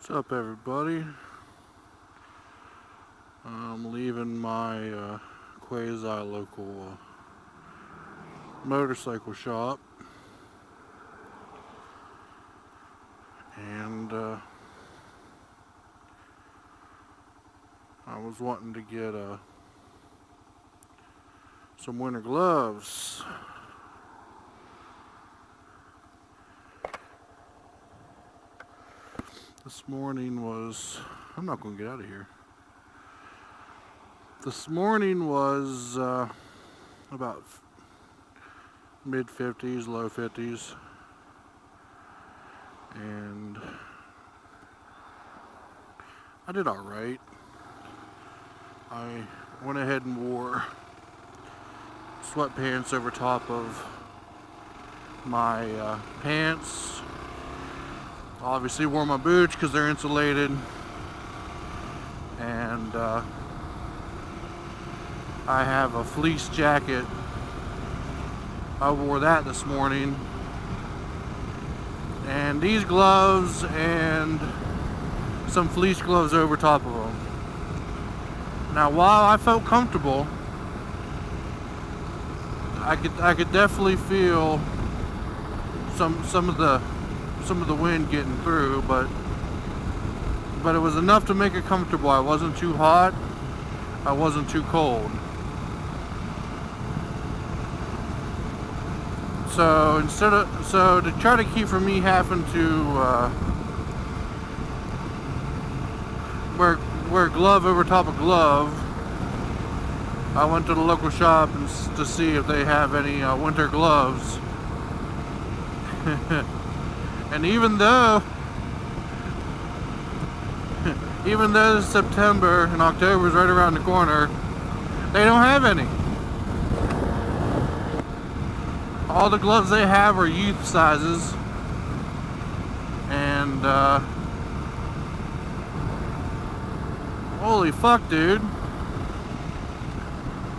What's up, everybody? I'm leaving my quasi-local motorcycle shop, and I was wanting to get some winter gloves. This morning was... I'm not going to get out of here. This morning was about mid-50s, low 50s. And I did alright. I went ahead and wore sweatpants over top of my pants. Obviously wore my boots because they're insulated. And I have a fleece jacket. I wore that this morning. And these gloves and some fleece gloves over top of them. Now, while I felt comfortable, I could definitely feel some of the wind getting through, but it was enough to make it comfortable. I wasn't too hot. I wasn't too cold. So to try to keep from me having to wear glove over top of glove, I went to the local shop to see if they have any winter gloves. And even though it's September and October is right around the corner, they don't have any. All the gloves they have are youth sizes, and holy fuck, dude.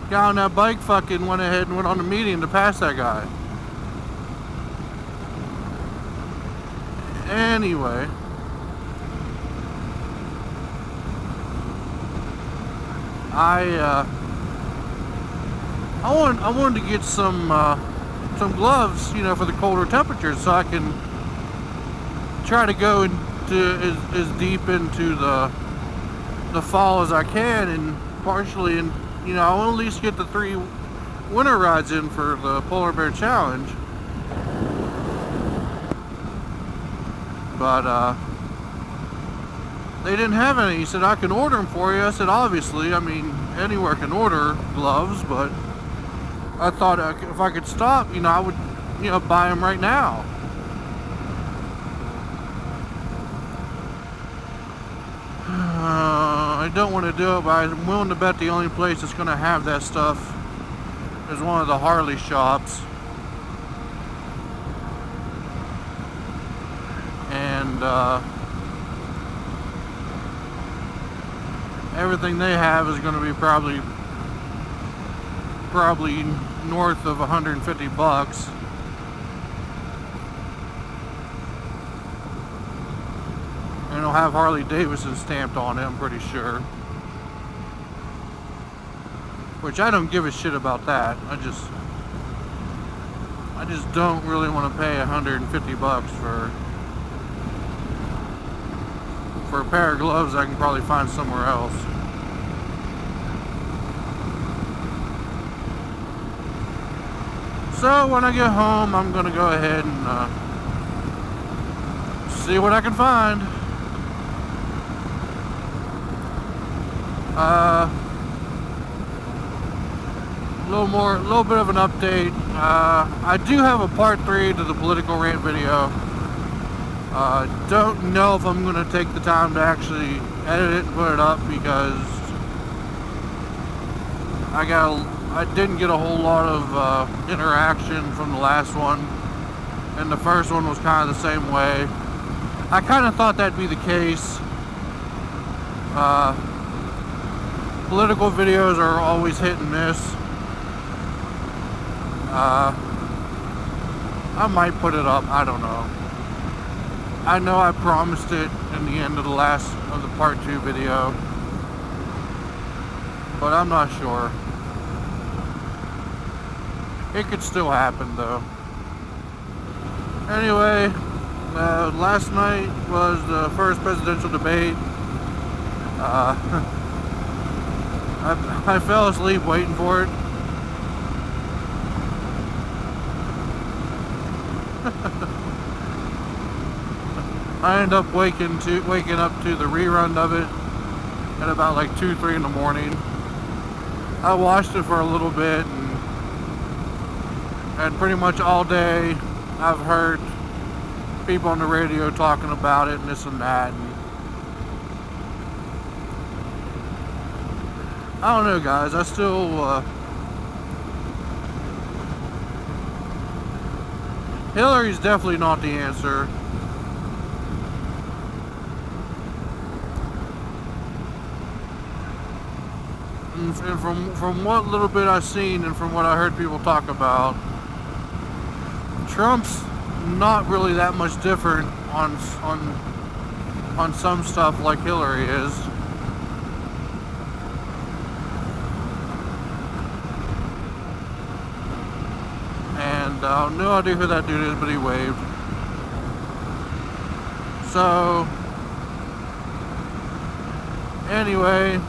Guy on that bike fucking went ahead and went on the median to pass that guy. Anyway, I wanted to get some gloves, for the colder temperatures, so I can try to go into as deep into the fall as I can, and partially, I want to at least get the 3 winter rides in for the Polar Bear Challenge. But they didn't have any. He said, I can order them for you. I said, obviously, anywhere can order gloves, but I thought if I could stop, I would, buy them right now. I don't want to do it, but I'm willing to bet the only place that's going to have that stuff is one of the Harley shops. And everything they have is going to be probably north of $150. And it'll have Harley Davidson stamped on it, I'm pretty sure. Which I don't give a shit about that. I just don't really want to pay $150 for a pair of gloves I can probably find somewhere else. So when I get home, I'm gonna go ahead and see what I can find. A little bit of an update. I do have a part 3 to the political rant video. Don't know if I'm gonna take the time to actually edit it and put it up, because I didn't get a whole lot of interaction from the last one, and the first one was kind of the same way. I kind of thought that'd be the case. Political videos are always hit and miss. I might put it up, I don't know. I know I promised it in the end of the part 2 video, but I'm not sure. It could still happen though. Anyway, last night was the first presidential debate. I fell asleep waiting for it. I ended up waking up to the rerun of it at about like 2, 3 in the morning. I watched it for a little bit, and pretty much all day I've heard people on the radio talking about it and this and that. And I don't know, guys. I still Hillary's definitely not the answer. And from what little bit I've seen and from what I heard people talk about, Trump's not really that much different on some stuff like Hillary is. And no idea who that dude is, but he waved. So anyway,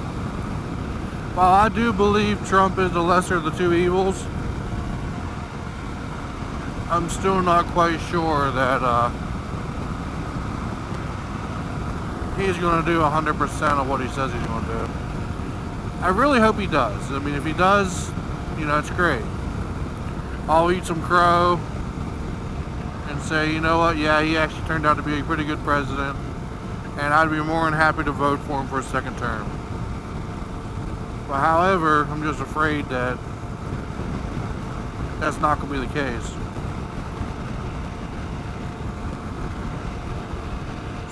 while I do believe Trump is the lesser of the two evils, I'm still not quite sure that he's going to do 100% of what he says he's going to do. I really hope he does. I mean, if he does, you know, it's great. I'll eat some crow and say, you know what, yeah, he actually turned out to be a pretty good president, and I'd be more than happy to vote for him for a second term. But however, I'm just afraid that that's not going to be the case.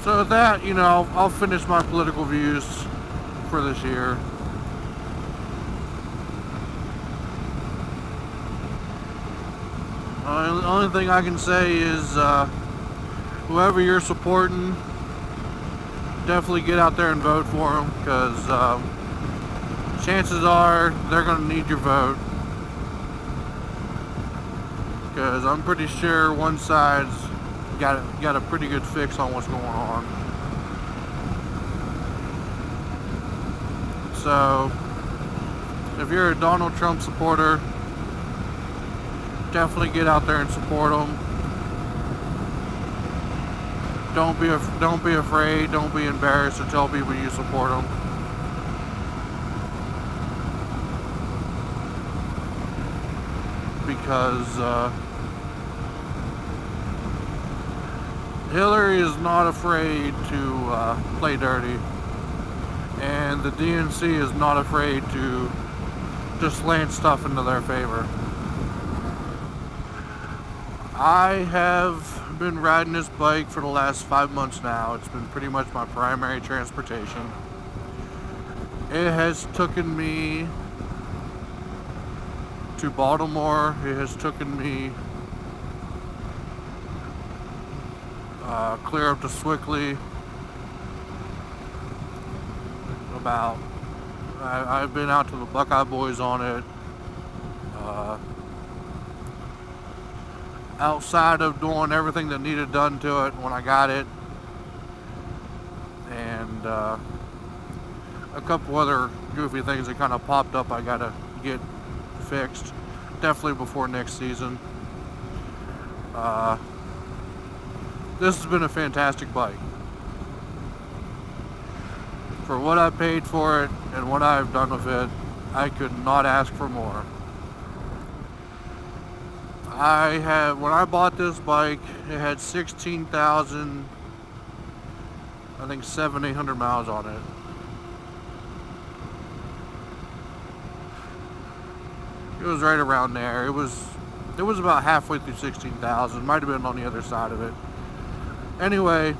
So with that, you know, I'll finish my political views for this year. The only thing I can say is whoever you're supporting, definitely get out there and vote for them, because chances are they're going to need your vote. Because I'm pretty sure one side's got a pretty good fix on what's going on. So if you're a Donald Trump supporter, definitely get out there and support him. Don't be afraid. Don't be embarrassed to tell people you support him. Because Hillary is not afraid to play dirty, and the DNC is not afraid to just slant stuff into their favor. I have been riding this bike for the last 5 months now. It's been pretty much my primary transportation. It has taken me to Baltimore. It has taken me clear up to Swickley. I've been out to the Buckeye Boys on it. Outside of doing everything that needed done to it when I got it, and a couple other goofy things that kind of popped up I gotta get fixed, definitely before next season. This has been a fantastic bike. For what I paid for it and what I've done with it, I could not ask for more. When I bought this bike, it had 16,000, I think 700-800 miles on it. It was right around there. It was about halfway through 16,000. Might have been on the other side of it. Anyway,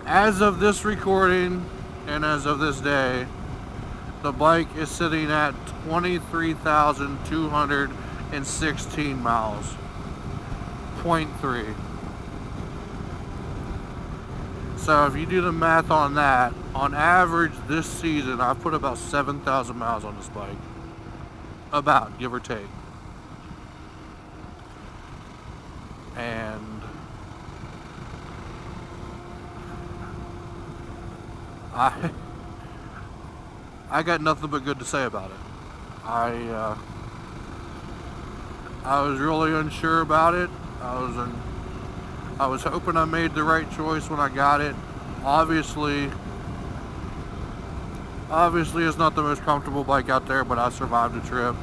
as of this recording and as of this day, the bike is sitting at 23,216 miles. 0.3. So if you do the math on that, on average this season I've put about 7,000 miles on this bike. About, give or take. And I got nothing but good to say about it. I was really unsure about it. I was hoping I made the right choice when I got it. Obviously it's not the most comfortable bike out there, but I survived the trip.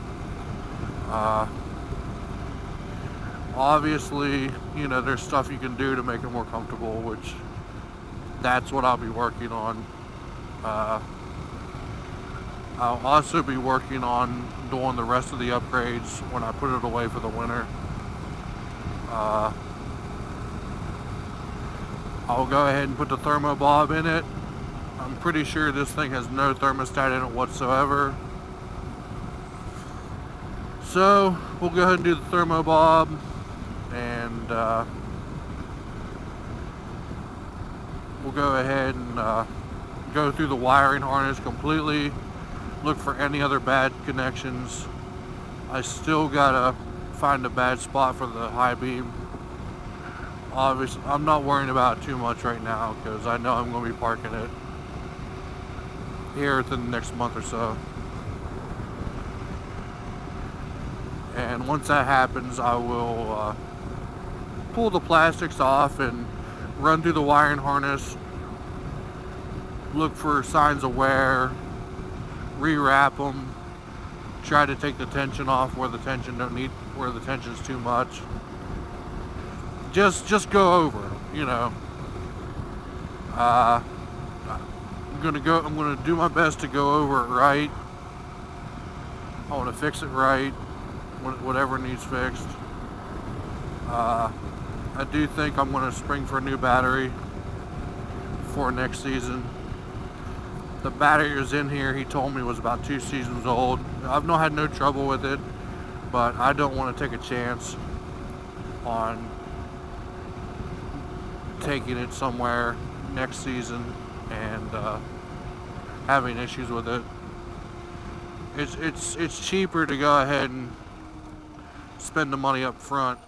Obviously, you know, there's stuff you can do to make it more comfortable, which that's what I'll be working on. I'll also be working on doing the rest of the upgrades when I put it away for the winter. I'll go ahead and put the Thermobob in it. I'm pretty sure this thing has no thermostat in it whatsoever. So we'll go ahead and do the Thermobob, and we'll go ahead and go through the wiring harness completely, look for any other bad connections. I still gotta find a bad spot for the high beam. Obviously, I'm not worrying about it too much right now because I know I'm going to be parking it here within the next month or so. And once that happens, I will pull the plastics off and run through the wiring harness, look for signs of wear, rewrap them, try to take the tension off where the tension's too much. Just go over, you know. I'm gonna do my best to go over it right. I want to fix it right, whatever needs fixed. I do think I'm gonna spring for a new battery for next season. The battery is in here, he told me was about 2 seasons old. I've not had no trouble with it, but I don't want to take a chance on taking it somewhere next season and having issues with it. It's cheaper to go ahead and spend the money up front